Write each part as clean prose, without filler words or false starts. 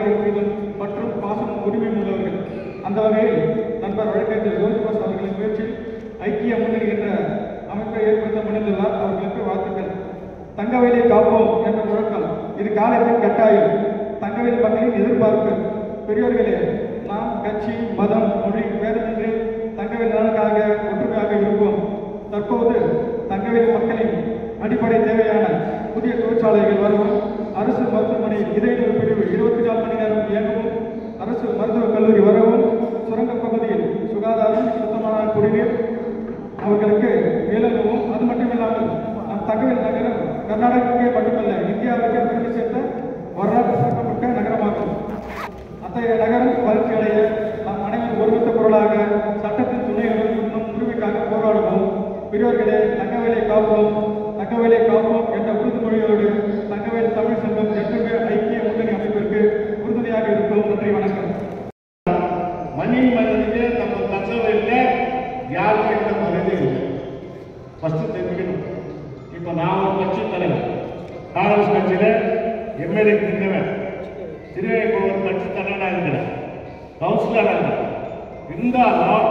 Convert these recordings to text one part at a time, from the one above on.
மாணவர்கள் மீது மற்றும் பாசமும் உரிமையும் உள்ளவர்கள். அந்த வகையில் நண்பர் வழக்கறிஞர் ஜோதிபாஸ் அவர்களின் முயற்சியில் ஐக்கிய முன்னணி என்ற அமைப்பை ஏற்படுத்த முனைந்துள்ளார். அவர்களுக்கு வாழ்த்துக்கள். தங்கவேலை காப்போம் என்ற முழக்கம் இது காலத்தின் கட்டாயம். தங்கவேல் மக்களின் எதிர்பார்ப்பு. பெரியோர்களே, நாம் கட்சி, மதம், மொழி வேதமின்றி தங்கவேல் நலனுக்காக ஒற்றுமையாக இருப்போம். தற்போது தங்கவேல் மக்களின் அடிப்படை தேவையான புதிய தொழிற்சாலைகள் வரவும், அரசு மருத்துவமனையில் இதய பிரிவு 24 மணி நேரம் இயங்கவும், அரசு மருத்துவக் கல்லூரி வரவும், சுரங்கப் பகுதியில் சுகாதாரம், சுத்தமான குடிநீர் அவர்களுக்கு மேலவும், அது மட்டுமில்லாமல் நம் தகவல் நகரம் கர்நாடகாவுக்கே மட்டுமல்ல இந்தியாவுக்கே பெருமை சேர்ந்த வரலாற்று சிறப்புமிக்க நகரமாகும். அத்தகைய நகரம் வளர்ச்சி அடைய நாம் அனைவரும் ஒருமித்த குரலாக சட்டத்தின் துணையுடன் இன்னும் உரிமைக்காக போராடுவோம். பெரியோர்களே, தங்கவேலை காப்போம், தங்கவேலை காப்போம் என்ற உறுதிமொழியோடு தங்கவேல் தமிழ் சங்கம் எப்பவுமே ஐக்கிய முன்னணி அமைப்பிற்கு உறுதுணையாக இருக்கும். நன்றி, வணக்கம். மண்ணின் மனிதனுக்கு நம்ம தங்கவேலில் யாருக்கும் எந்த மரியாதை இல்லை. ஃபஸ்ட்டு தெரிஞ்சுக்கணும். இப்போ நான் ஒரு கட்சி தலைவர், காங்கிரஸ் கட்சியில் எம்எல்ஏ நின்றவன், திருவேற்கோ ஒரு கட்சி தலைவனாக இருக்கிறேன், கவுன்சிலராக இருக்கிறேன். இருந்தாலும்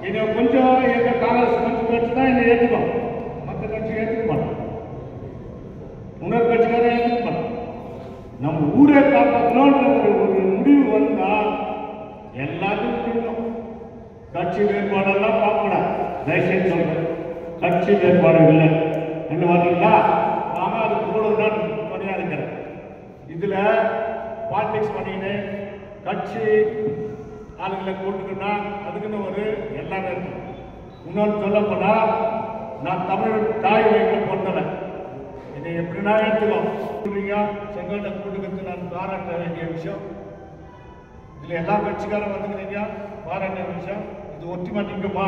என்னை கொஞ்சம் எங்கள் காங்கிரஸ் கட்சி தான் என்னை ஏற்றுக்கும், மற்ற கட்சி ஏற்றுக்க மாட்டோம், இன்னொரு கட்சிக்காரன் ஏற்றுக்க மாட்டோம். நம்ம ஊரை காப்பாற்றணுன்ற ஒரு முடிவு வந்தால் எல்லாத்தையும் முடியும். கட்சி வேறுபாடெல்லாம் பார்க்கக்கூடாது. தயவுசெய்து சொல்றேன், கட்சி வேறுபாடு இல்லை என்ன வரீங்களா, நாங்கள் அதுக்கு கூட தான் துணையாக இருக்கிறேன். இதில் பாலிடிக்ஸ் பண்ணிக்கின்னு கட்சி ஆளுங்களை கூட்டுக்குன்னா அதுக்குன்னு ஒரு எல்லாமே இருக்கும். இன்னொன்று சொல்ல போனால், நான் தமிழ் தாய் வயிற்றில் பிறந்தவன். இதை எப்படின்னா எடுத்துக்கோங்க. செங்கோட்டை கூட்டுக்கிறது நான் பாராட்ட வேண்டிய விஷயம். இதில் எல்லா கட்சிக்காரும் வந்துக்கிறீங்க, பாராட்ட விஷயம். இது ஒற்றுமை நிற்குமா?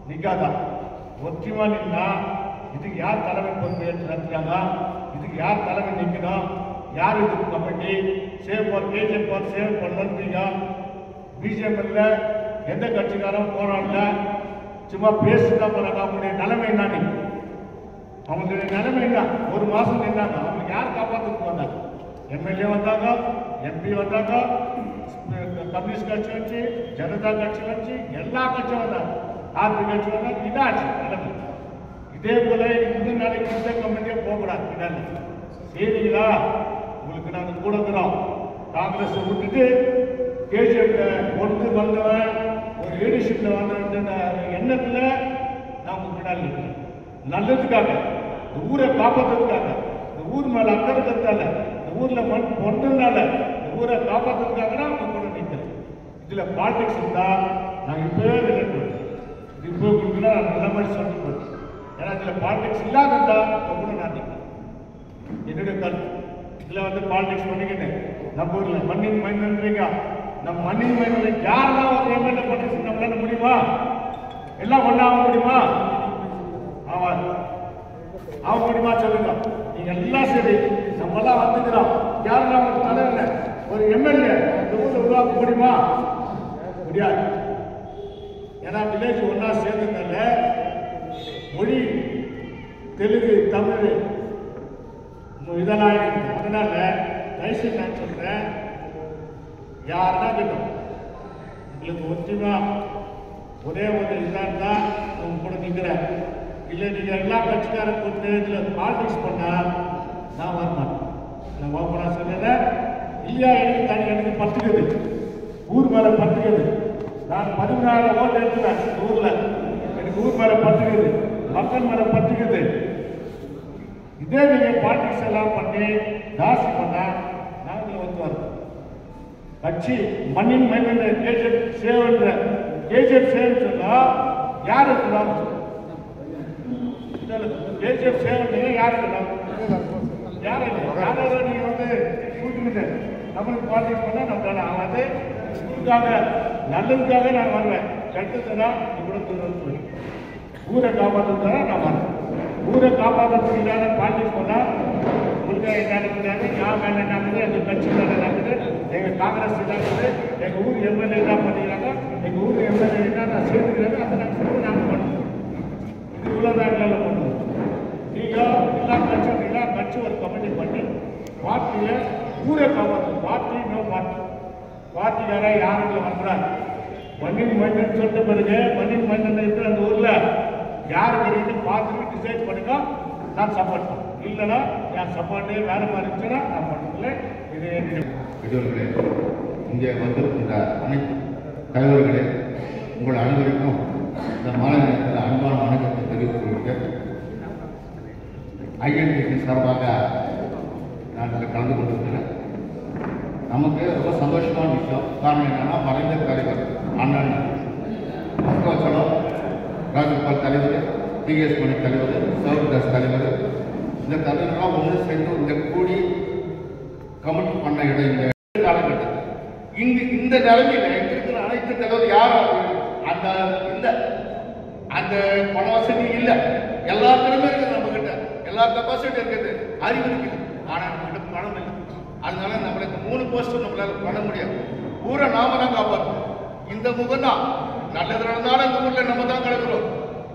நிற்காதா? ஒற்றுமை நின்னா இதுக்கு யார் தலைமை பொறுப்பு ஏற்று நடத்துறாங்க, இதுக்கு யார் தலைமை நிற்கணும், யார் இதுக்கு கமிட்டி சேவ் பண்ண கேஜிஎஃப் போர் சேவ் பண்ணலன்றீங்க. பிஜேபியில் எந்த கட்சிக்காரும் போராடல, சும்மா பேசுதான் போறாங்க. அவங்களுடைய நிலைமை என்ன? அவங்களுடைய நிலைமை என்ன? ஒரு மாதம் நின்றாங்க, அவங்களுக்கு யார் காப்பாற்றுக்கு வந்தாங்க? எம்எல்ஏ வந்தாங்க, எம்பி வந்தாங்க, கம்யூனிஸ்ட் கட்சி வச்சு, ஜனதா கட்சி வச்சு, எல்லா கட்சியும் வந்தாங்க, ஆர்பி கட்சி வந்தாங்க. இதாச்சு நிலைமை. இதே போல இந்த நாளைக்கு இந்த கமிட்டியே போகக்கூடாது. இதான சரிங்களா? உங்களுக்கு நாங்கள் கூட இருக்கிறோம். காங்கிரஸ் விட்டுட்டு கேஜிஎஃப்ல ஒன்று வந்தவன் ஒரு லீடர்ஷிப்ல வந்த எண்ணத்தில் நான் முன்னாடி இருக்கிறேன். நல்லதுக்காக, இந்த ஊரை காப்பாற்றுறதுக்காக, இந்த ஊர் மேல அக்கறை இருக்கிறதால, இந்த ஊர்ல மண் பொண்ணதுனால, இந்த ஊரை காப்பாற்றுறதுக்காக தான் அவங்க கூட நிற்கிறேன். இதுல பாலிடிக்ஸ் இருந்தா நான் இப்பவே விளையாடுவேன். இது இப்போ கொடுக்கல, நான் நல்ல மாதிரி சொல்லிட்டு. ஏன்னா இதுல பாலிடிக்ஸ் இல்லாததா கூட நான் நிற்கிறேன். என்னுடைய கருத்து. இதுல வந்து பாலிடிக்ஸ் பண்ணிக்கிட்டு நம்ம ஊர்ல மண்ணின் மைந்தன்றீங்க. நம்ம மண்ணின் மைந்தனை யாரெல்லாம் ஒரு எம்எல்ஏ பண்ணி நம்மளால முடியுமா? எல்லாம் ஒன்றாக முடியுமா? ஆமாம், ஆக முடியுமா சொல்லுங்க. நீங்க எல்லாம் சரி, நம்மளாம் வந்துக்கிறோம். யாரெல்லாம் ஒரு தலைவர் ஒரு எம்எல்ஏ இந்த ஊரில் உருவாக்க முடியுமா? முடியாது. ஏன்னா வில்லேஜ் ஒன்றா சேர்ந்ததுனால மொழி தெலுங்கு, தமிழ் இதெல்லாம் இருக்குது. அதனால தயவுசெய்து நான் சொல்றேன், யாருன்னா கேட்டோம் உங்களுக்கு ஒற்றுமா ஒரே ஒரு இதாக தான் உங்க கூட நிற்கிறேன். இல்லை நீங்கள் எல்லா கட்சிக்காரன் கூட்டு இதில் பாலிடிக்ஸ் பண்ணால் நான் வரமாட்டேன். நான் ஓப்பனாக சொல்லிடுறேன். இல்லையா, எனக்கு தனி எனக்கு பத்துக்குது, ஊர் மேலே பத்துக்குது. நான் 14,000 ஓட்டு எடுத்துவேன் ஊரில். எனக்கு ஊர் மேலே பத்துக்குது, மக்கள் மேலே பத்துக்குது. இதே நீங்கள் பாலிடிக்ஸ் எல்லாம் பண்ணி ஜாஸ்தி பண்ணால் நாங்கள் வந்து வரோம். கட்சி மண்ணின் மைந்த கேஜிஎஃப் சேவன்ற கேஜிஎஃப் சேவ் சொன்னால் யார் இருக்கணும்? கேஜிஎஃப் சேவ் யார் இருக்கணும்? யார் யாராவது நீங்கள் வந்து கூட்டுக்கிட்டு நம்மளுக்கு பாலிடிக்ஸ் பண்ணால் நம்மளால ஆகாது. ஊருக்காக நல்லதுக்காக நான் வருவேன். கெட்டதுன்னா இவ்வளோ தூரம் போய் ஊரை காப்பாற்றுறதுக்காக நான் வரேன். ஊரை காப்பாற்றுறதுக்காக பாலிடிக்ஸ் பண்ணால் உங்களுக்கு என்ன நடக்குது, நான் மேலே நடக்குது, எங்கள் கட்சி மேலே நடக்குது, எங்கள் காங்கிரஸ் நடக்குது, எங்கள் ஊர் எம்எல்ஏ என்ன பண்ணிக்கிறாங்க, எங்கள் ஊர் எம்எல்ஏ என்ன சேர்த்துக்கிறாங்க, அதை நாங்கள் சொல்லி நாங்கள் பண்ணுவோம். இது உலகங்களில் பண்ணுவோம். நீங்கள் எல்லா கட்சி ஒரு கமிட்டி பண்ணி பார்ட்டியை ஊரை காப்பாற்றணும். பார்ட்டி பார்ட்டிக்கார யாரும் வரக்கூடாது. மண்ணின் மண்ணன் சொல்லிட்ட பிறகு மண்ணின் மண்ணன் இருக்கிற அந்த ஊர்ல யார் தெரியுது பார்த்துட்டு டிசைட் பண்ணுங்க. நான் சப்போர்ட் பண்ணேன். இல்லைன்னா என் சப்போர்ட்டே வேற மாதிரி இருந்துச்சுன்னா நான் பண்ணல. இதே பெரியவர்களே, இங்கே வந்திருக்கின்ற அனைத்து தலைவர்களே, உங்கள் அனைவருக்கும் இந்த மாலை நேரத்தில் அன்பான வணக்கத்தை தெரிவித்துவிட்டு ஐஎன்டிசி சார்பாக நான் இதில் கலந்து கொண்டிருக்கிறேன். நமக்கு ரொம்ப சந்தோஷமான விஷயம். காரணம் என்னன்னா, மறைந்த தலைவர் அண்ணன் பக்கவச்சலம் ராஜகோபால் தலைவர், டிஎஸ் மணி தலைவர், சௌர்தாஸ் தலைவர், இந்த தலைவர்கள்லாம் ஒன்று சேர்ந்து இந்த கூடி கமிட்டி பண்ண இடம் இந்த காலகட்டத்தில் இந்த நிலைமையில இருக்கிற அனைத்து தலைவர் யாரும் அந்த இல்லை, அந்த பண வசதி இல்லை. எல்லா திறமையும் இருக்குது நம்ம கிட்ட, எல்லா கெப்பாசிட்டி இருக்குது, அறிவு இருக்குது. ஆனால் நம்ம கிட்ட பணம் இல்லை. அதனால நம்மளுக்கு 3 போஸ்ட் நம்மளால பண்ண முடியாது. ஊரை நாம தான் காப்பாற்றணும். இந்த முகம் தான். நல்லது நடந்தாலும் இந்த ஊர்ல நம்ம தான் கிடக்கிறோம்,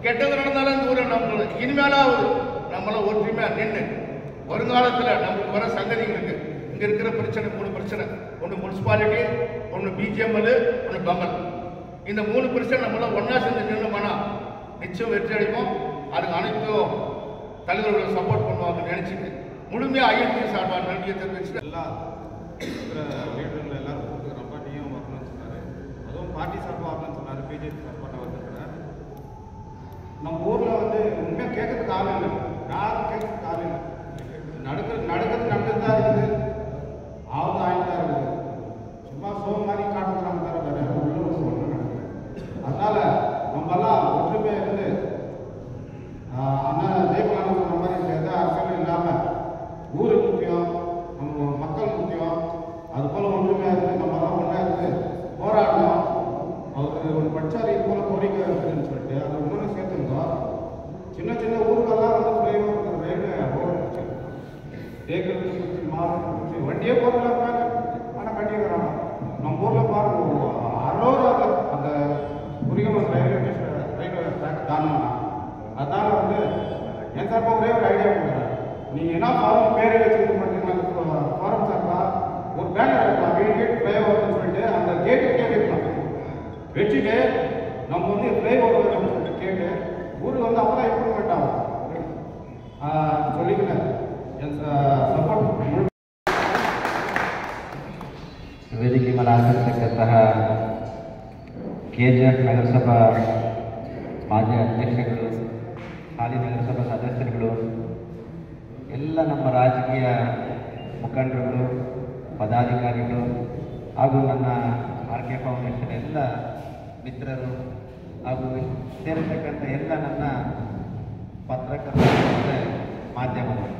கெட்டது நடந்தாலும் இந்த ஊரை நம்ம இனிமேலாவது நம்மள ஒற்றுமையா நின்று வருங்காலத்தில் நம்மளுக்கு வர சங்கதிகளுக்கு இங்க இருக்கிற பிரச்சனை 3 பிரச்சனை. ஒன்று முனிசிபாலிட்டி, ஒன்று பிஜிஎம்எல், ஒன்று பங்கல். இந்த 3 பிரச்சனை நம்மள ஒன்னா சேர்ந்து நின்றுமானா நிச்சயம் வெற்றி அடைப்போம். அதுக்கு அனைத்தும் தலைவர்கள் சப்போர்ட் பண்ணுவாங்க நினைச்சுட்டு முழுமையாக ஐஎன்டி சார்பாக நன்றியை தெரிவிச்சுட்டு எல்லா இருக்கிற லீடர்கள் எல்லாரும் கூப்பிட்டுக்கிறப்ப நீயும் வரணும்னு சொன்னார். அதுவும் பார்ட்டி சார்பாக வரணும்னு சொன்னார். பிஜேபி சார்பாக வந்திருக்கிறார். நம்ம ஊரில் வந்து உண்மையாக கேட்கறதுக்கு ஆள் இல்லை, யாரும் கேட்கறதுக்கு ஆள் இல்லை. நடக்கிறது தான் இருக்குது, அவங்க ஆகிட்டு தான் இருக்குது. சும்மா சோம் மாதிரி காட்டுக்கிறாங்க தவிர வேற யாரும் உள்ள ஒன்றும் நடக்குது. அதனால நம்மெல்லாம் ஒற்றுமையாக இருந்து அண்ணா ஜெயபாலன் சொன்ன மாதிரி எந்த அரசியலும் இல்லாமல் ஊரு முக்கியம், நம்ம மக்கள் முக்கியம். அது போல ஒன்றுமையாக இருந்து நம்ம தான் ஒன்றா இருந்து போராடணும். அவர் ஒரு படிச்சார், இது போல கோரிக்கை இருக்குதுன்னு சொல்லிட்டு அதை இன்னொன்று சேர்த்துருந்தோம். சின்ன சின்ன ஊருக்கெல்லாம் வந்து ஃப்ளைஓவர் ரயில்வே ஓடிச்சு, தேக்கல் மாவட்டம் வண்டியே போகிறாங்க. ஆனால் கட்டிக்கிறாங்க. நம்ம ஊரில் பாருங்க, அரோரா அந்த புரிகமன் ரயில்வே ட்ராக் தானோன்னா அதனால வந்து என் சார்பாக ஒரே ஒரு ஐடியா கொடுக்குறேன். நீங்கள் என்ன ஃபார்ம் பேரே வச்சுருக்க மாட்டீங்கன்னா ஃபார்ம் சார்பாக ஒரு பேனர் வைக்கலாம், கேட் ஃப்ளைஓவர்னு சொல்லிட்டு அந்த கேட்டுக்கே வைக்கலாம். வச்சுட்டு நம்ம வந்து ஃப்ளைஓவர் சொல்லிட்டு கேட்டு ஊருக்கு வந்து அப்போ தான் இம்ப்ரூவ்மெண்ட் ஆகும் சொல்லிக்கிறேன். என் ಸಪೋರ್ಟ್ ವೇದಿಕೆ ಮೇಲೆ ಆಗಿರ್ತಕ್ಕಂತಹ ಕೆಜಿಎಫ್ ನಗರಸಭಾ ಮಾಜಿ ಅಧ್ಯಕ್ಷಗಳು, ಹಾಲಿ ನಗರಸಭಾ ಸದಸ್ಯರುಗಳು, ಎಲ್ಲ ನಮ್ಮ ರಾಜಕೀಯ ಮುಖಂಡರುಗಳು, ಪದಾಧಿಕಾರಿಗಳು ಹಾಗೂ ನನ್ನ ಆರ್.ಕೆ. ಫೌಂಡೇಶನ್ ಎಲ್ಲ ಮಿತ್ರರು ಹಾಗೂ ಸೇರಿರ್ತಕ್ಕಂಥ ಎಲ್ಲ ನನ್ನ ಪತ್ರಕರ್ತರು ಮತ್ತು ಮಾಧ್ಯಮಗಳು,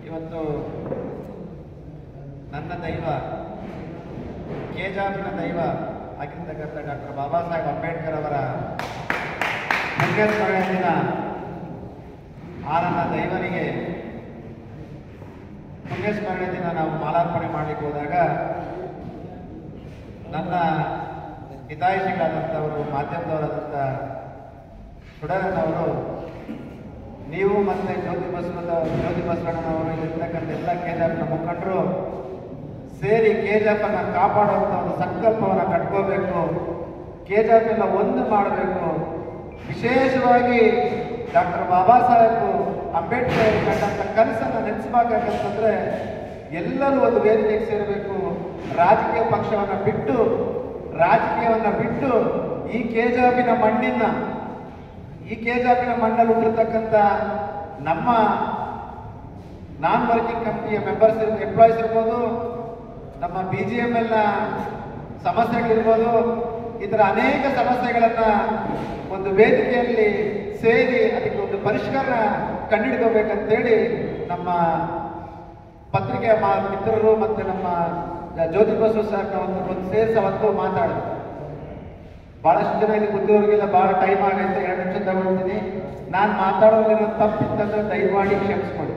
ಇವತ್ತು ನನ್ನ ದೈವ, ಕೇಜಾಪಿನ ದೈವ ಆಗಿರ್ತಕ್ಕಂಥ ಡಾಕ್ಟರ್ ಬಾಬಾ ಸಾಹೇಬ್ ಅಂಬೇಡ್ಕರ್ ಅವರ ಪುಣ್ಯಸ್ಮರಣೆ ದಿನ ಆ ನನ್ನ ದೈವನಿಗೆ ಪುಣ್ಯಸ್ಮರಣೆ ದಿನ ನಾವು ಮಾಲಾರ್ಪಣೆ ಮಾಡಲಿಕ್ಕೆ ಹೋದಾಗ ನನ್ನ ಹಿತೈಷಿಗಳಾದಂಥವರು, ಮಾಧ್ಯಮದವರಾದಂಥ ಸುಡರನವರು, ನೀವು ಮತ್ತು ಜ್ಯೋತಿ ಬಸವಣ್ಣನವರು ಇಲ್ಲಿರ್ತಕ್ಕಂಥ ಎಲ್ಲ ಕೆಜಿಎಫ್ನ ಮುಖಂಡರು ಸೇರಿ ಕೆಜಿಎಫನ್ನು ಕಾಪಾಡುವಂಥ ಒಂದು ಸಂಕಲ್ಪವನ್ನು ಕಟ್ಕೋಬೇಕು, ಕೆಜಿಎಫ್ ಎಲ್ಲ ಒಂದು ಮಾಡಬೇಕು. ವಿಶೇಷವಾಗಿ ಡಾಕ್ಟರ್ ಬಾಬಾ ಸಾಹೇಬ್ ಅಂಬೇಡ್ಕರ್ ಕಂಡಂಥ ಕನಸನ್ನು ನೆನೆಸಬೇಕಂತಂದ್ರೆ ಎಲ್ಲರೂ ಒಂದು ವೇದಿಕೆಗೆ ಸೇರಬೇಕು. ರಾಜಕೀಯ ಪಕ್ಷವನ್ನು ಬಿಟ್ಟು, ರಾಜಕೀಯವನ್ನು ಬಿಟ್ಟು ಈ ಕೆಜಿಎಫಿನ ಮಣ್ಣಲ್ಲಿ ಹುಟ್ಟಿರ್ತಕ್ಕಂಥ ನಮ್ಮ ನಾನ್ ವರ್ಕಿಂಗ್ ಕಂಪ್ನಿಯ ಮೆಂಬರ್ಸ್ ಎಂಪ್ಲಾಯೀಸ್ ಇರ್ಬೋದು, ನಮ್ಮ BGMLನ ಸಮಸ್ಯೆಗಳಿರ್ಬೋದು, ಈ ಥರ ಅನೇಕ ಸಮಸ್ಯೆಗಳನ್ನು ಒಂದು ವೇದಿಕೆಯಲ್ಲಿ ಸೇರಿ ಅದಕ್ಕೆ ಒಂದು ಪರಿಷ್ಕಾರ ಕಂಡುಹಿಡ್ಕೋಬೇಕಂತೇಳಿ ನಮ್ಮ ಪತ್ರಿಕೆಯ ಮಿತ್ರರು ಮತ್ತು ನಮ್ಮ ಜ್ಯೋತಿ ಬಸವ ಸರ್ನ ಒಂದು ಸೇರಿಸ ಒಂದು ಮಾತಾಡೋದು. ಭಾಳಷ್ಟು ಜನ ಇಲ್ಲಿ ಕೂತಿರೋರಿಗೆಲ್ಲ ಭಾಳ ಟೈಮ್ ಆಗೈತೆ, 2 ನಿಮಿಷ ತಗೊಳ್ತೀನಿ. ನಾನು ಮಾತಾಡೋದ್ರಿಂದ ತಪ್ಪಿತ್ತಂದ್ರೆ ದಯಮಾಡಿ ಕ್ಷಮಿಸ್ಕೊಡಿ.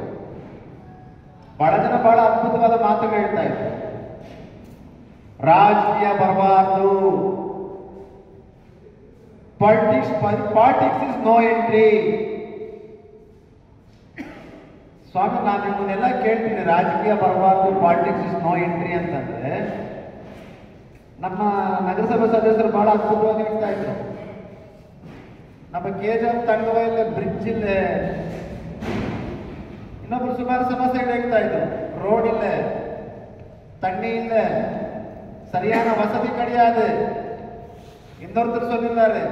ಭಾಳ ಜನ ಭಾಳ ಅದ್ಭುತವಾದ ಮಾತುಗಳು ಹೇಳ್ತಾ ಇದ್ದಾರೆ. ರಾಜಕೀಯ ಬರಬಾರ್ದು, ಪಾಲಿಟಿಕ್ಸ್ ಇಸ್ ನೋ ಎಂಟ್ರಿ. ಸ್ವಾಮಿ, ನಾನು ನಿಮ್ಮನ್ನೆಲ್ಲ ಕೇಳ್ತೀನಿ, ರಾಜಕೀಯ ಬರಬಾರ್ದು, ಪಾಲಿಟಿಕ್ಸ್ ಇಸ್ ನೋ ಎಂಟ್ರಿ ಅಂತಂದ್ರೆ ನಮ್ಮ ನಗರಸಭೆ ಸದಸ್ಯರು ಬಹಳ ಅದ್ಭುತವಾಗಿ ಹೇಳ್ತಾ ಇದ್ರು. ನಮ್ಮ ಕೆಜೆಎಫ್ ತಂಗವಯಲ್ಲೇ ಬ್ರಿಡ್ಜ್ ಇಲ್ಲೇ, ಇನ್ನೊಬ್ರು ಸುಮಾರು ಸಮಸ್ಯೆಗಳು ಹೇಳ್ತಾ ಇದ್ರು. ರೋಡ್ ಇಲ್ಲೇ, தண்ணி இல்லை, சரியான வசதி கிடையாது, இன்னொருத்தர் சொல்லிருந்தாரு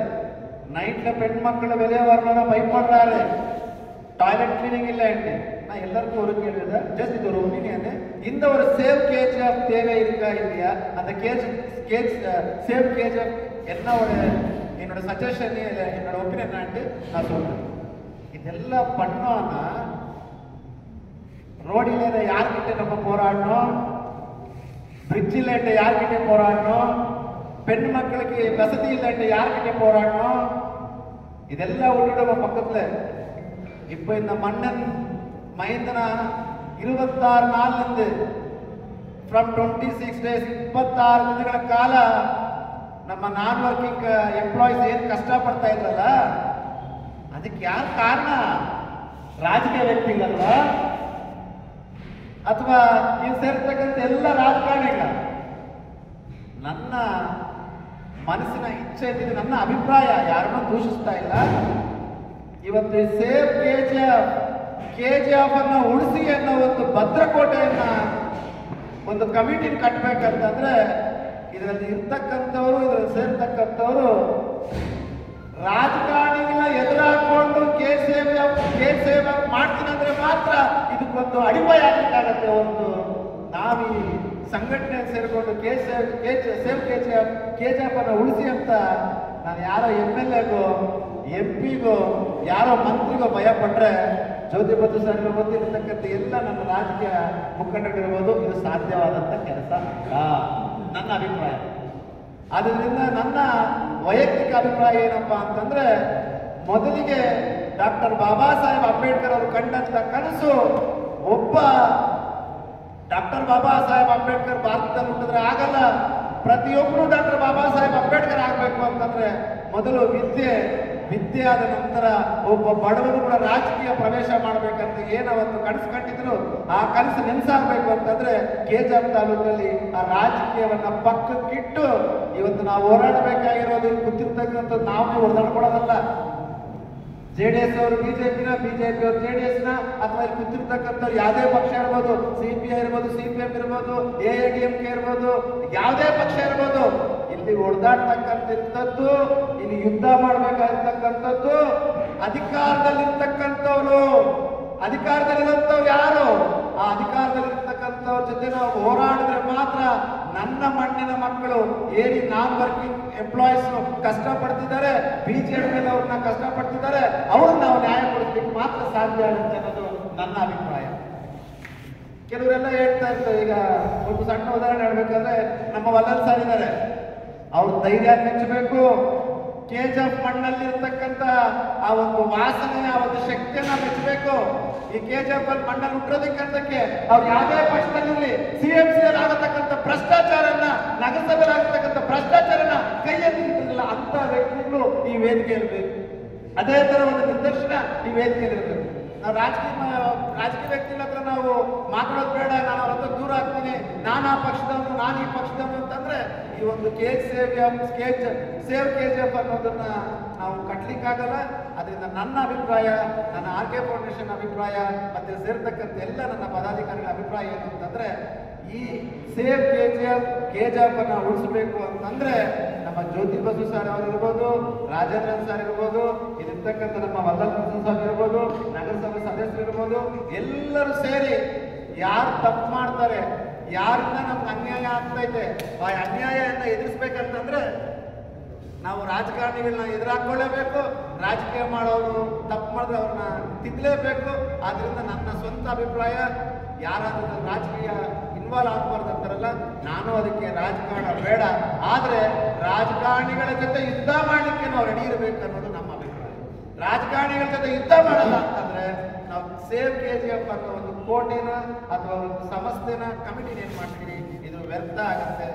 நைட்ல பெண் மக்கள் வெளியே வரணும்னா பயப்படுறாரு, டாய்லெட் கிளீனிங் இல்லைன்னு. நான் எல்லாருக்கும் ஒரு கேள்வி தான், ஜஸ்ட் இது ஒரு ஒப்பீனியன். இந்த ஒரு சேவ் கேஜிஎஃப் தேவை இருக்கா இல்லையா? அந்த சேவ் கேஜிஎஃப் என்னோட சஜஷன், என்னோட ஒப்பீனியன் நான் சொல்றேன். இதெல்லாம் பண்ணோம்னா ரோடு இல்ல யார்கிட்ட நம்ம போராடணும், பிரிட்ஜ் இல்ல யார்கிட்ட போராடணும், பெண் மக்களுக்கு வசதி இல்ல யார்கிட்ட போராடணும், இதெல்லாம் விட்டுடும் பக்கத்துல. இப்ப இந்த மன்னன் மஹிந்தனா 26 நாள்ல இருந்து ಫ್ರಮ್ 26 ಡೇಸ್ 26 ದಿನಗಳ ಕಾಲ ನಮ್ಮ ನಾನ್ ವರ್ಕಿಂಗ್ ಎಂಪ್ಲಾಯೀಸ್ ಏನ್ ಕಷ್ಟ ಪಡ್ತಾ ಇದ್ರಲ್ಲ, ಅದಕ್ಕೆ ಯಾರು ಕಾರಣ? ರಾಜಕೀಯ ವ್ಯಕ್ತಿಗಳಲ್ವಾ ಅಥವಾ ಇಲ್ಲಿ ಸೇರ್ತಕ್ಕಂಥ ಎಲ್ಲ ರಾಜಕಾರಣಿಗಳ? ನನ್ನ ಮನಸ್ಸಿನ ಇಚ್ಛೆ ಇದ್ದಿದ್ದು, ನನ್ನ ಅಭಿಪ್ರಾಯ, ಯಾರನ್ನೂ ದೂಷಿಸ್ತಾ ಇಲ್ಲ. ಇವತ್ತು ಸೇವ್ ಕೆಜಿಎಫ್ ಅನ್ನ ಉಳಿಸಿ ಅನ್ನೋ ಒಂದು ಭದ್ರಕೋಟೆಯನ್ನ ಒಂದು ಕಮಿಟಿ ಕಟ್ಟಬೇಕಂತಂದ್ರೆ ಇದರಲ್ಲಿ ಇರ್ತಕ್ಕಂಥವ್ರು, ಇದರಲ್ಲಿ ಸೇರ್ತಕ್ಕಂಥವ್ರು ರಾಜಕಾರಣಿಗಳನ್ನ ಎದುರಾಕೊಂಡು ಕೇಸ್ ಮಾಡ್ತೀನಂದ್ರೆ ಮಾತ್ರ ಇದಕ್ಕೊಂದು ಅಡಿಪಾಯ ಆಗಬೇಕಾಗತ್ತೆ. ಒಂದು ನಾವೀ ಸಂಘಟನೆ ಸೇರಿಕೊಂಡು ಕೆಜಿಎಫ್ ಅನ್ನ ಉಳಿಸಿ ಅಂತ ನಾನು ಯಾರೋ MLAಗೋ MP ಗೋ ಯಾರೋ ಮಂತ್ರಿಗೋ ಭಯ ಪಟ್ರೆ, ಜ್ಯೋತಿ ಬಸು ಸರ್ ಗೊತ್ತಿರತಕ್ಕಂಥ ಎಲ್ಲ ನನ್ನ ರಾಜಕೀಯ ಮುಖಂಡರಿರ್ಬೋದು, ಇದು ಸಾಧ್ಯವಾದಂತ ಕೆಲಸ ಅಲ್ಲ, ನನ್ನ ಅಭಿಪ್ರಾಯ. ಆದ್ದರಿಂದ ನನ್ನ ವೈಯಕ್ತಿಕ ಅಭಿಪ್ರಾಯ ಏನಪ್ಪಾ ಅಂತಂದ್ರೆ, ಮೊದಲಿಗೆ ಡಾಕ್ಟರ್ ಬಾಬಾ ಸಾಹೇಬ್ ಅಂಬೇಡ್ಕರ್ ಅವರು ಕಂಡಂತ ಕನಸು, ಒಬ್ಬ ಡಾಕ್ಟರ್ ಬಾಬಾ ಸಾಹೇಬ್ ಅಂಬೇಡ್ಕರ್ ಭಾರತದಲ್ಲಿ ಹುಟ್ಟಿದ್ರೆ ಆಗಲ್ಲ, ಪ್ರತಿಯೊಬ್ಬರು ಡಾಕ್ಟರ್ ಬಾಬಾ ಸಾಹೇಬ್ ಅಂಬೇಡ್ಕರ್ ಆಗ್ಬೇಕು ಅಂತಂದ್ರೆ ಮೊದಲು ವಿದ್ಯೆ ಆದ ನಂತರ ಒಬ್ಬ ಬಡವರು ಕೂಡ ರಾಜಕೀಯ ಪ್ರವೇಶ ಮಾಡಬೇಕಂತ ಏನವತ್ತು ಕನಸು ಕಂಡಿದ್ರು, ಆ ಕನಸು ನೆನಸಾಗಬೇಕು ಅಂತಂದ್ರೆ ಕೆಜಿಎಫ್ ತಾಲೂಕಲ್ಲಿ ಆ ರಾಜಕೀಯವನ್ನ ಪಕ್ಕಕ್ಕಿಟ್ಟು ಇವತ್ತು ನಾವು ಹೋರಾಡಬೇಕಾಗಿರೋದು, ಕೂತಿರ್ತಕ್ಕಂಥ ನಾವು ಹೊಡೆದಾಡ್ಕೊಡೋದಲ್ಲ. JDS ಅವರು ಬಿಜೆಪಿ ಅವರು JDS ಅಥವಾ ಇಲ್ಲಿ ಕೂತಿರ್ತಕ್ಕಂಥವ್ರು ಯಾವುದೇ ಪಕ್ಷ ಇರ್ಬೋದು, CPI ಇರ್ಬೋದು, CPM ಇರ್ಬೋದು, AIADMK ಇರ್ಬೋದು, ಯಾವುದೇ ಪಕ್ಷ ಇರ್ಬೋದು, ಇಲ್ಲಿ ಹೊಡೆದಾಡ್ತಕ್ಕಂಥದ್ದು, ಇಲ್ಲಿ ಯುದ್ಧ ಮಾಡಬೇಕಾಗಿರ್ತಕ್ಕಂಥದ್ದು ಅಧಿಕಾರದಲ್ಲಿರ್ತಕ್ಕಂಥವ್ರು ಯಾರು? ಆ ಅಧಿಕಾರದಲ್ಲಿರ್ತಕ್ಕಂಥವ್ರ ಜೊತೆ ನಾವು ಹೋರಾಡಿದ್ರೆ ಮಾತ್ರ ನನ್ನ ಮಣ್ಣಿನ ಮಕ್ಕಳು ಏನಿ ನಾನ್ ವರ್ಕಿಂಗ್ ಎಂಪ್ಲಾಯೀಸ್ ಕಷ್ಟಪಡ್ತಿದ್ದಾರೆ, BJP ಮೇಲೆ ಅವ್ರನ್ನ ಕಷ್ಟಪಡ್ತಿದ್ದಾರೆ, ಅವ್ರನ್ನ ನಾವು ನ್ಯಾಯ ಕೊಡಿಸ್ಲಿಕ್ಕೆ ಮಾತ್ರ ಸಾಧ್ಯ ಆಗುತ್ತೆ ಅನ್ನೋದು ನನ್ನ ಅಭಿಪ್ರಾಯ. ಕೆಲವರೆಲ್ಲ ಹೇಳ್ತಾ ಇರ್ತಾರೆ, ಈಗ ಒಂದು ಸಣ್ಣ ಉದಾಹರಣೆ ಹೇಳ್ಬೇಕಾದ್ರೆ ನಮ್ಮ ವಲ್ಲಲ್ ಸರ್ ಇದ್ದಾರೆ, ಅವ್ರ ಧೈರ್ಯ ಮೆಚ್ಚಬೇಕು. ಕೆಜಿಎಫ್ ಮಣ್ಣಲ್ಲಿರ್ತಕ್ಕಂಥ ಆ ಒಂದು ವಾಸನೆ, ಆ ಒಂದು ಶಕ್ತಿಯನ್ನ ಮೆಚ್ಚಬೇಕು. ಈ ಕೆಜಿಎಫ್ ಅಲ್ಲಿ ಮಣ್ಣಲ್ಲಿ ಹುಟ್ಟಿರೋದಕ್ಕೆ ಅವ್ರು ಯಾವುದೇ ಪಕ್ಷದಲ್ಲಿ CMC ಆಗತಕ್ಕಂಥ ಭ್ರಷ್ಟಾಚಾರನ, ನಗರಸಭೆ ಆಗತಕ್ಕಂಥ ಭ್ರಷ್ಟಾಚಾರನ ಕೈಯಲ್ಲಿ ಇಟ್ಟಿರಲಿಲ್ಲ ಅಂತ ವ್ಯಕ್ತಿಗಳು ಈ ವೇದಿಕೆಯಲ್ಲಿ ಬೇಕು. ಅದೇ ತರ ಒಂದು ನಿದರ್ಶನ ಈ ವೇದಿಕೆಯಲ್ಲಿ ಇರಬೇಕು. ನಾವು ರಾಜಕೀಯ ವ್ಯಕ್ತಿಗಳ ಹತ್ರ ನಾವು ಮಾತಾಡೋದು ಬೇಡ, ನಾನು ಅವ್ರ ಹತ್ರ ದೂರ ಆಗ್ತೀನಿ, ನಾನು ಆ ಪಕ್ಷದವನು, ನಾನು ಈ ಪಕ್ಷದವನು ಅಂತಂದ್ರೆ ಈ ಒಂದು ಸೇವ್ ಕೆಜಿಎಫ್ ಅನ್ನೋದನ್ನ ನಾವು ಕಟ್ಲಿಕ್ಕಾಗಲ್ಲ. ಅದರಿಂದ ನನ್ನ ಅಭಿಪ್ರಾಯ, ನನ್ನ RK ಫೌಂಡೇಶನ್ ಅಭಿಪ್ರಾಯ, ಮತ್ತೆ ಸೇರ್ತಕ್ಕಂಥ ಎಲ್ಲ ನನ್ನ ಪದಾಧಿಕಾರಿಗಳ ಅಭಿಪ್ರಾಯ ಏನು ಅಂತಂದ್ರೆ, ಈ ಸೇವ್ ಕೆಜಿಎಫ್ ಅನ್ನ ಉಳಿಸಬೇಕು ಅಂತಂದ್ರೆ ನಮ್ಮ ಜ್ಯೋತಿ ಬಸು ಸರ್ ಅವರಿರ್ಬೋದು, ರಾಜೇಂದ್ರನ್ ಸರ್ ಇರ್ಬೋದು, ಇಲ್ಲಿರ್ತಕ್ಕಂಥ ನಮ್ಮ ವಲ್ಲಲ್ ಸರ್ ಇರ್ಬೋದು, ನಗರಸಭೆ ಸದಸ್ಯರು ಇರ್ಬೋದು, ಎಲ್ಲರೂ ಸೇರಿ ಯಾರು ತಪ್ಪು ಮಾಡ್ತಾರೆ, ಯಾರಿಂದ ನಮ್ಗೆ ಅನ್ಯಾಯ ಆಗ್ತೈತೆ, ಆ ಅನ್ಯಾಯನ ಎದುರಿಸ್ಬೇಕಂತಂದ್ರೆ ನಾವು ರಾಜಕಾರಣಿಗಳನ್ನ ಎದುರಾಕೊಳ್ಳೇಬೇಕು. ರಾಜಕೀಯ ಮಾಡೋರು ತಪ್ಪು ಮಾಡಿದ್ರೆ ಅವ್ರನ್ನ ತಿದ್ದಲೇಬೇಕು. ಆದ್ರಿಂದ ನನ್ನ ಸ್ವಂತ ಅಭಿಪ್ರಾಯ, ಯಾರಾದ್ರೂ ರಾಜಕೀಯ ಇನ್ವಾಲ್ವ್ ಆಗಬಾರ್ದು ಅಂತಾರಲ್ಲ, ನಾನು ಅದಕ್ಕೆ ರಾಜಕಾರಣ ಬೇಡ, ಆದ್ರೆ ರಾಜಕಾರಣಿಗಳ ಜೊತೆ ಯುದ್ಧ ಮಾಡ್ಲಿಕ್ಕೆ ನಾವು ರೆಡಿ ಇರಬೇಕು ಅನ್ನೋದು ನಮ್ಮ ಅಭಿಪ್ರಾಯ. ರಾಜಕಾರಣಿಗಳ ಜೊತೆ ಯುದ್ಧ ಮಾಡಲ್ಲ ಅಂತಂದ್ರೆ ನಾವು ಸೇವ್ ಕೆಜಿಎಫ್ ಅನ್ನೋ ಒಂದು ಕೋಟೆನ ಅಥವಾ ಒಂದು ಸಂಸ್ಥೆನ ಕಮಿಟಿನ ಏನ್ ಮಾಡ್ತೀವಿ, ಇದು ವ್ಯರ್ಥ ಆಗತ್ತೆ.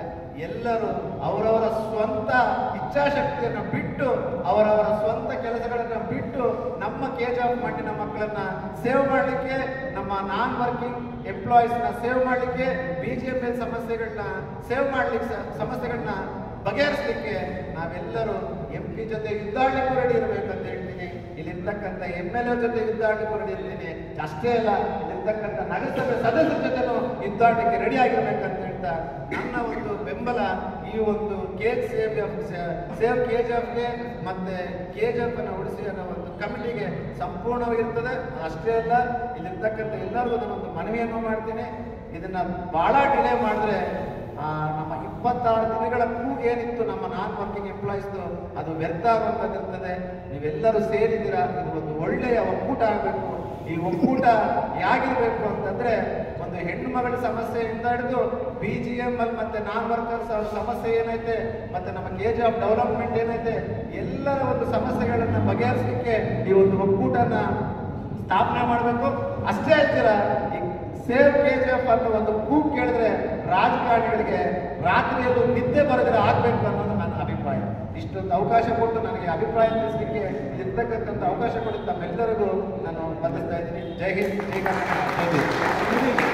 ಎಲ್ಲರೂ ಅವರವರ ಸ್ವಂತ ಇಚ್ಛಾಶಕ್ತಿಯನ್ನು ಬಿಟ್ಟು ಅವರವರ ಸ್ವಂತ ಕೆಲಸಗಳನ್ನು ಬಿಟ್ಟು ನಮ್ಮ ಕೆಜಾಫ್ ಮಣ್ಣಿನ ಮಕ್ಕಳನ್ನ ಸೇವ್ ಮಾಡಲಿಕ್ಕೆ, ನಮ್ಮ ನಾನ್ ವರ್ಕಿಂಗ್ ಎಂಪ್ಲಾಯೀಸ್ನ ಸೇವ್ ಮಾಡಲಿಕ್ಕೆ, BGML ಸಮಸ್ಯೆಗಳನ್ನ ಸೇವ್ ಮಾಡಲಿಕ್ಕೆ, ಸಮಸ್ಯೆಗಳನ್ನ ಬಗೆಹರಿಸಲಿಕ್ಕೆ ನಾವೆಲ್ಲರೂ MP ಜೊತೆ ಯುದ್ಧಾಡಲಿಕ್ಕೂ ರೆಡಿ ಇರಬೇಕಂತ ಹೇಳ್ತೀನಿ. ಇಲ್ಲಿರ್ತಕ್ಕಂಥ MLA ಜೊತೆ ಯುದ್ಧಾಡಲಿಕ್ಕೂ ರೆಡಿ ಇರ್ತೀನಿ. ಅಷ್ಟೇ ಅಲ್ಲ, ಇಲ್ಲಿರ್ತಕ್ಕಂಥ ನಗರಸಭೆ ಸದಸ್ಯರ ಜೊತೆನೂ ಯುದ್ಧಾಡಲಿಕ್ಕೆ ರೆಡಿ ಆಗಿರ್ಬೇಕಂತ ಹೇಳ್ತಾ ನನ್ನ ಒಂದು ಬೆಂಬಲ ಈ ಒಂದು ಸೇವ್ KGFಗೆ ಮತ್ತೆ KGF ಅನ್ನು ಉಳಿಸಿ ಅನ್ನೋ ಒಂದು ಕಮಿಟಿಗೆ ಸಂಪೂರ್ಣವಾಗಿರ್ತದೆ. ಅಷ್ಟೇ ಅಲ್ಲ, ಇಲ್ಲಿರ್ತಕ್ಕಂಥ ಎಲ್ಲರಿಗೂ ನಾನೊಂದು ಮನವಿಯನ್ನು ಮಾಡ್ತೀನಿ. ಇದನ್ನ ಬಹಳ ಡಿಲೇ ಮಾಡಿದ್ರೆ ನಮ್ಮ 26 ದಿನಗಳ ಕೂಗು ಏನಿತ್ತು ನಮ್ಮ ನಾನ್ ವರ್ಕಿಂಗ್ ಎಂಪ್ಲಾಯೀಸ್ದು ಅದು ವ್ಯರ್ಥ ಆಗುವಂಥದ್ದಿರ್ತದೆ. ನೀವೆಲ್ಲರೂ ಸೇರಿದ್ದೀರಾ, ಇದು ಒಂದು ಒಳ್ಳೆಯ ಒಕ್ಕೂಟ ಆಗಬೇಕು. ಈ ಒಕ್ಕೂಟ ಹೇಗಿರ್ಬೇಕು ಅಂತಂದ್ರೆ, ಒಂದು ಹೆಣ್ಣು ಮಗಳ ಸಮಸ್ಯೆಯಿಂದ ಹಿಡಿದು BGML ಮತ್ತೆ ನಾನ್ ವರ್ಕರ್ಸ್ ಅವರ ಸಮಸ್ಯೆ ಏನೈತೆ, ಮತ್ತೆ ನಮ್ಮ KGF ಡೆವಲಪ್ಮೆಂಟ್ ಏನೈತೆ, ಎಲ್ಲರ ಒಂದು ಸಮಸ್ಯೆಗಳನ್ನ ಬಗೆಹರಿಸಲಿಕ್ಕೆ ಈ ಒಂದು ಒಕ್ಕೂಟನ ಸ್ಥಾಪನೆ ಮಾಡಬೇಕು. ಅಷ್ಟೇ ಹೇಳ್ತೀರಾ, ಈ ಸೇವ್ KGF ಅನ್ನೋ ಒಂದು ಕೂಗು ಕೇಳಿದ್ರೆ ರಾಜಕಾರಣಿಗಳಿಗೆ ರಾತ್ರಿಯಲ್ಲೂ ನಿದ್ದೆ ಬರೆದ್ರೆ ಆಗ್ಬೇಕು ಅನ್ನೋದು ನನ್ನ ಅಭಿಪ್ರಾಯ. ಇಷ್ಟೊಂದು ಅವಕಾಶ ಕೊಟ್ಟು ನನಗೆ ಅಭಿಪ್ರಾಯ ತಿಳಿಸಲಿಕ್ಕೆ ಇರ್ತಕ್ಕಂಥ ಅವಕಾಶ ಕೊಟ್ಟು ತಮ್ಮೆಲ್ಲರಿಗೂ ನಾನು ಬಂದಿಸ್ತಾ ಇದ್ದೀನಿ. ಜೈ ಹಿಂದ್, ಜೈ ಕರ್ನಾಟಕ, ಜೈ ಹಿಂದ್.